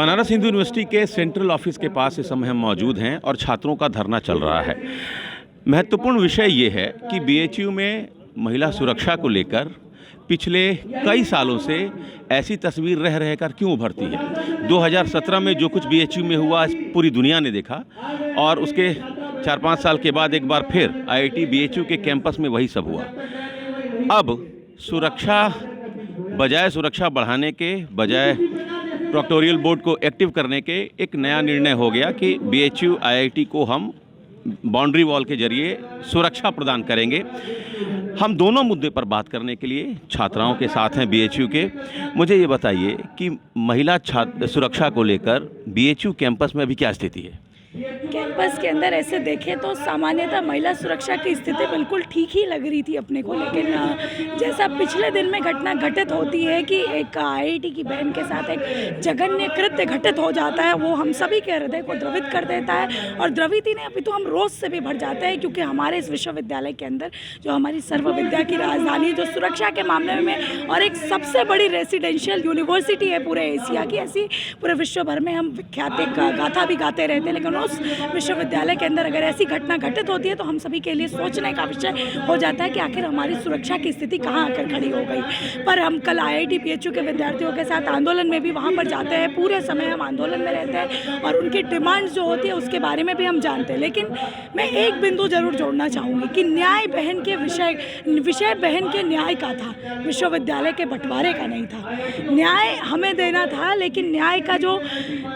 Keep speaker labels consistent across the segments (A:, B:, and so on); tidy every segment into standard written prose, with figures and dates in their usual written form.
A: Banaras Hindu university के central office के पास इस समय हम मौजूद हैं और छात्रों का धरना चल रहा है। महत्वपूर्ण विषय ये है कि बीएचयू में महिला सुरक्षा को लेकर पिछले कई सालों से ऐसी तस्वीर रह रहकर क्यों उभरती है। 2017 में जो कुछ बीएचयू में हुआ पूरी दुनिया ने देखा और उसके 4-5 साल के बाद एक बार फिर आईआईटी बीएचयू के कैंपस में वही सब हुआ। अब बजाय सुरक्षा बढ़ाने के, बजाय प्रोक्टोरियल बोर्ड को एक्टिव करने के, एक नया निर्णय हो गया कि बीएचयू आईआईटी को हम बाउंड्री वॉल के जरिए सुरक्षा प्रदान करेंगे। हम दोनों मुद्दे पर बात करने के लिए छात्राओं के साथ हैं बीएचयू के। मुझे ये बताइए कि महिला सुरक्षा को लेकर बीएचयू कैंपस में अभी क्या स्थिति है?
B: कैंपस के अंदर ऐसे देखें तो सामान्यतः महिला सुरक्षा की स्थिति बिल्कुल ठीक ही लग रही थी अपने को, लेकिन जैसा पिछले दिन में घटना घटित होती है कि एक आईआईटी की बहन के साथ एक जघन्य कृत्य घटित हो जाता है, वो हम सभी के हृदय को द्रवित कर देता है। और द्रवित ही नहीं, अभी तो हम रोष से भी भर जाते हैं, क्योंकि हमारे इस विश्वविद्यालय के अंदर जो हमारी सर्व विद्या की राजधानी, जो सुरक्षा के मामले में और एक सबसे बड़ी रेसिडेंशियल यूनिवर्सिटी है पूरे एशिया की, ऐसी पूरे विश्व भर में हम विख्यात एक गाथा भी गाते रहते हैं, लेकिन उस विश्वविद्यालय के अंदर अगर ऐसी घटना घटित होती है तो हम सभी के लिए सोचने का विषय हो जाता है कि आखिर हमारी सुरक्षा की स्थिति कहाँ आकर खड़ी हो गई। पर हम कल आईआईटी बीएचयू के विद्यार्थियों के साथ आंदोलन में भी वहाँ पर जाते हैं, पूरे समय हम आंदोलन में रहते हैं और उनकी डिमांड्स जो होती है उसके बारे में भी हम जानते हैं। लेकिन मैं एक बिंदु जरूर जोड़ना चाहूँगी कि न्याय बहन के विषय बहन के न्याय का था, विश्वविद्यालय के बंटवारे का नहीं था। न्याय हमें देना था, लेकिन न्याय का जो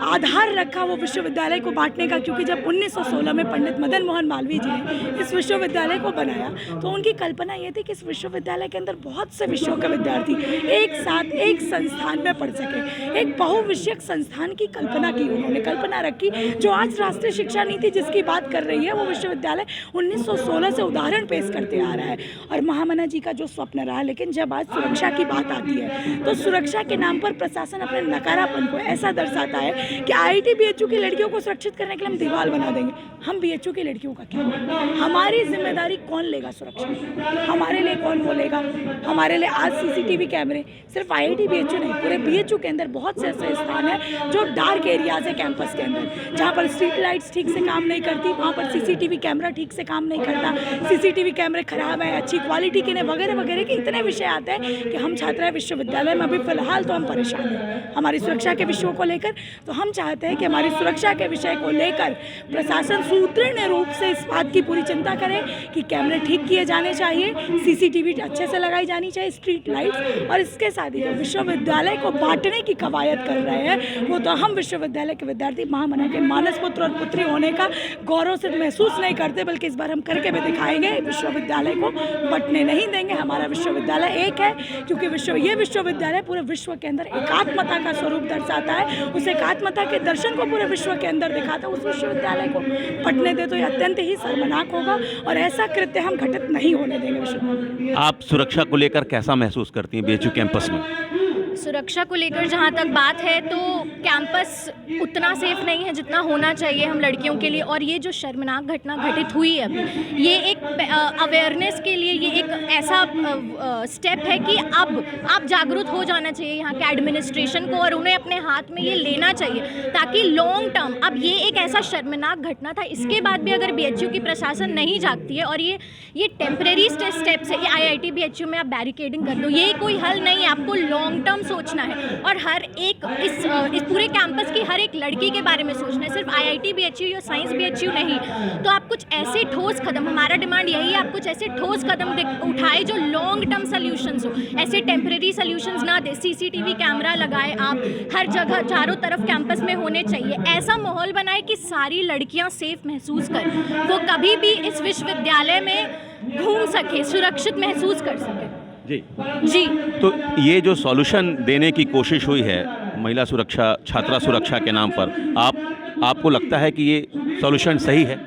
B: आधार रखा वो विश्वविद्यालय को बांटने का, क्योंकि जब 1916 में पंडित मदन मोहन मालवीय जी ने इस विश्वविद्यालय को बनाया तो उनकी कल्पना ये थी कि इस विश्वविद्यालय के अंदर बहुत से विषयों के विद्यार्थी एक साथ एक संस्थान में पढ़ सके। एक बहुविषयक संस्थान की कल्पना की उन्होंने, कल्पना रखी। जो आज राष्ट्रीय शिक्षा नीति जिसकी बात कर रही है वो विश्वविद्यालय 1916 से उदाहरण पेश करते आ रहा है और महामना जी का जो स्वप्न रहा। लेकिन जब आज सुरक्षा की बात आती है तो सुरक्षा के नाम पर प्रशासन अपने नकारापन को ऐसा दर्शाता है कि आईआईटी बीएचयू की लड़कियों को सुरक्षित करने के लिए हम दीवार बना देंगे। हम बीएचयू की लड़कियों का क्या? हमारी जिम्मेदारी कौन लेगा सुरक्षा? हमारे लिए कौन बोलेगा? हमारे लिए आज सीसीटीवी कैमरे सिर्फ आईआईटी बीएचयू नहीं, पूरे बीएचयू के अंदर बहुत से ऐसे स्थान है जो डार्क एरियाज है कैंपस के अंदर, जहाँ पर स्ट्रीट लाइट्स ठीक से काम नहीं करती, वहाँ पर सीसीटीवी कैमरा ठीक से काम नहीं करता, सीसीटीवी कैमरे खराब है, अच्छी क्वालिटी के नहीं, वगैरह वगैरह के इतने विषय आते हैं कि हम छात्र विश्वविद्यालय में अभी फिलहाल तो हम परेशान हैं हमारी सुरक्षा के विषयों को लेकर। तो हम चाहते हैं कि हमारी सुरक्षा के विषय को लेकर प्रशासन सुदृढ़ रूप से इस बात की पूरी चिंता करे कि कैमरे ठीक किए जाने चाहिए, सीसीटीवी अच्छे से लगाई जानी चाहिए, स्ट्रीट लाइट्स। और इसके साथ ही जो विश्वविद्यालय को बांटने की कवायद कर रहे हैं वो तो हम विश्वविद्यालय के विद्यार्थी महामना के मानस पुत्र और पुत्री होने का गौरव सिर्फ महसूस नहीं करते, बल्कि इस बार हम करके भी दिखाएंगे। विश्वविद्यालय को बंटने नहीं देंगे। हमारा विश्वविद्यालय एक है, क्योंकि ये विश्वविद्यालय पूरे विश्व के अंदर एकात्मता का स्वरूप दर्शाता है, उस एकात्मता के दर्शन को पूरे विश्व के अंदर दिखाता है। उस विश्वविद्यालय को पढ़ने दे तो ये अत्यंत ही शर्मनाक होगा और ऐसा कृत्य हम घटित नहीं होने देंगे विश्वविद्यालय।
A: आप सुरक्षा को लेकर कैसा महसूस करती हैं बीएचयू कैंपस में?
C: सुरक्षा को लेकर जहाँ तक बात है तो कैंपस उतना सेफ नहीं है जितना होना चाहिए हम लड़कियों के लिए। और ये जो शर्मनाक घटना घटित हुई है अभी, ये एक अवेयरनेस के लिए ये एक ऐसा स्टेप है कि अब आप जागरूक हो जाना चाहिए यहाँ के एडमिनिस्ट्रेशन को, और उन्हें अपने हाथ में ये लेना चाहिए ताकि लॉन्ग टर्म, अब ये एक ऐसा शर्मनाक घटना था, इसके बाद भी अगर बीएचयू की प्रशासन नहीं जागती है और ये टेम्परेरी स्टेप्स है, ये आईआईटी बीएचयू में आप बैरिकेडिंग कर दो, ये कोई हल नहीं है। आपको लॉन्ग टर्म सोचना है और हर एक इस पूरे कैंपस की हर एक लड़की के बारे में सोचना है, सिर्फ आईआईटी बीएचयू या साइंस बीएचयू नहीं। तो आप कुछ ऐसे ठोस कदम, हमारा डिमांड यही है, आप कुछ ऐसे ठोस कदम उठाए जो लॉन्ग टर्म सॉल्यूशंस हो, ऐसे टेम्परेरी सॉल्यूशंस ना दे। सीसीटीवी कैमरा लगाए आप हर जगह, चारों तरफ कैंपस में होने चाहिए। ऐसा माहौल बनाए कि सारी लड़कियां सेफ महसूस कर, वो कभी भी इस विश्वविद्यालय में घूम सके, सुरक्षित महसूस कर सके। जी
A: तो ये जो सॉल्यूशन देने की कोशिश हुई है महिला सुरक्षा, छात्रा सुरक्षा के नाम पर, आपको लगता है कि ये सॉल्यूशन सही है?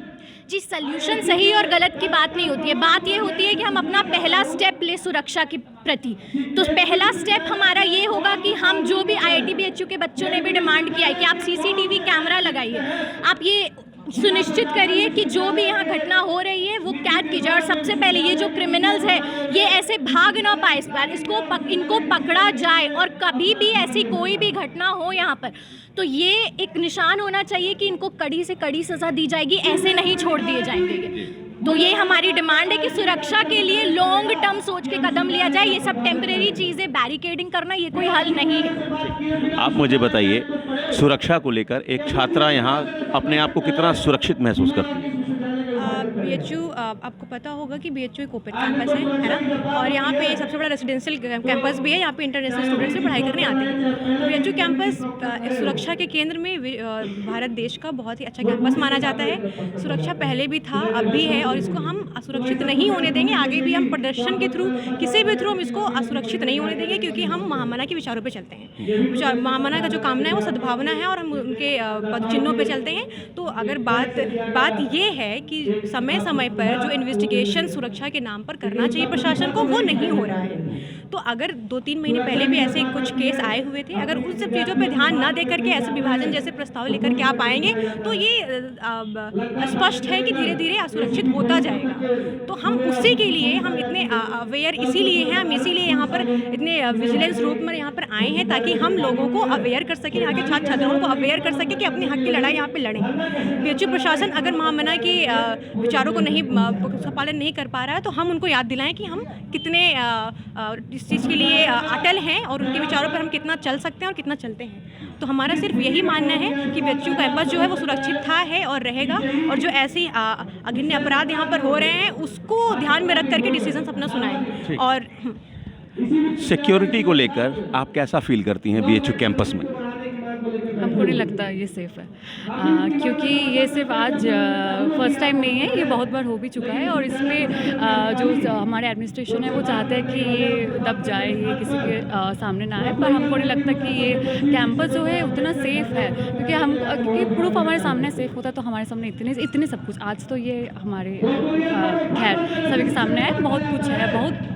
C: जी, सॉल्यूशन सही और गलत की बात नहीं होती है। बात ये होती है कि हम अपना पहला स्टेप ले सुरक्षा के प्रति। तो पहला स्टेप हमारा ये होगा कि हम जो भी आईआईटी बीएचयू के बच्चों ने भी डिमांड किया है कि आप सीसीटीवी कैमरा लगाइए, आप ये सुनिश्चित करिए कि जो भी यहाँ घटना हो रही है वो कैद की जाए, और सबसे पहले ये जो क्रिमिनल्स है ये ऐसे भाग ना पाए इस बार, इनको पकड़ा जाए, और कभी भी ऐसी कोई भी घटना हो यहाँ पर तो ये एक निशान होना चाहिए कि इनको कड़ी से कड़ी सज़ा दी जाएगी, ऐसे नहीं छोड़ दिए जाएंगे ये। तो ये हमारी डिमांड है कि सुरक्षा के लिए लॉन्ग टर्म सोच के कदम लिया जाए, ये सब टेम्परेरी चीज़ें, बैरिकेडिंग करना ये कोई हल नहीं है।
A: आप मुझे बताइए, सुरक्षा को लेकर एक छात्रा यहाँ अपने आप को कितना सुरक्षित महसूस करती है?
D: BHU आपको पता होगा कि BHU एक ओपन कैंपस है ना, और यहाँ पे सबसे बड़ा रेजिडेंशियल कैंपस भी है, यहाँ पे इंटरनेशनल स्टूडेंट्स भी पढ़ाई करने आते हैं। तो BHU कैंपस सुरक्षा के केंद्र में भारत देश का बहुत ही अच्छा कैंपस माना जाता है। सुरक्षा पहले भी था, अब भी है, और इसको हम असुरक्षित नहीं होने देंगे। आगे भी हम प्रदर्शन के थ्रू, किसी भी थ्रू हम इसको असुरक्षित नहीं होने देंगे, क्योंकि हम महामना के विचारों पर चलते हैं। महामना का जो कामना है वो सद्भावना है, और हम उनके पद चिन्हों पर चलते हैं। तो अगर बात ये है कि समय पर जो इन्वेस्टिगेशन सुरक्षा के नाम पर करना चाहिए प्रशासन को, वो नहीं हो रहा है। तो अगर 2-3 महीने पहले भी ऐसे कुछ केस आए हुए थे, अगर उन सब चीज़ों पे ध्यान ना दे करके ऐसे विभाजन जैसे प्रस्ताव लेकर के आप आएंगे तो ये स्पष्ट है कि धीरे धीरे असुरक्षित होता जाएगा। तो हम उसी के लिए हम इतने अवेयर इसीलिए हैं, हम इसीलिए यहाँ पर इतने विजिलेंस रूप में यहाँ पर आए हैं, ताकि हम लोगों को अवेयर कर सकें, यहाँ के छात्र छात्राओं को अवेयर कर सकें कि अपने हक की लड़ाई यहाँ पर लड़ें। BHU प्रशासन अगर महामना के विचारों को नहीं पालन नहीं कर पा रहा है, तो हम उनको याद दिलाएं कि हम कितने इस चीज़ के लिए अटल हैं, और उनके विचारों पर हम कितना चल सकते हैं और कितना चलते हैं। तो हमारा सिर्फ यही मानना है कि BHU कैंपस जो है वो सुरक्षित था, है और रहेगा, और जो ऐसे अघिन्य अपराध यहाँ पर हो रहे हैं उसको ध्यान में रख करके डिसीजन अपना सुनाएं। और
A: सिक्योरिटी को लेकर आप कैसा फील करती हैं BHU कैंपस में?
E: हमको नहीं लगता ये सेफ़ है, क्योंकि ये सिर्फ आज फर्स्ट टाइम नहीं है, ये बहुत बार हो भी चुका है। और इसमें जो हमारे एडमिनिस्ट्रेशन है वो चाहते हैं कि ये दब जाए, ये किसी के सामने ना आए, पर हमको नहीं लगता कि ये कैंपस जो है उतना सेफ़ है, क्योंकि प्रूफ हमारे सामने सेफ़ होता तो हमारे सामने इतने सब कुछ, आज तो ये हमारे खैर सभी के सामने है, बहुत कुछ है, बहुत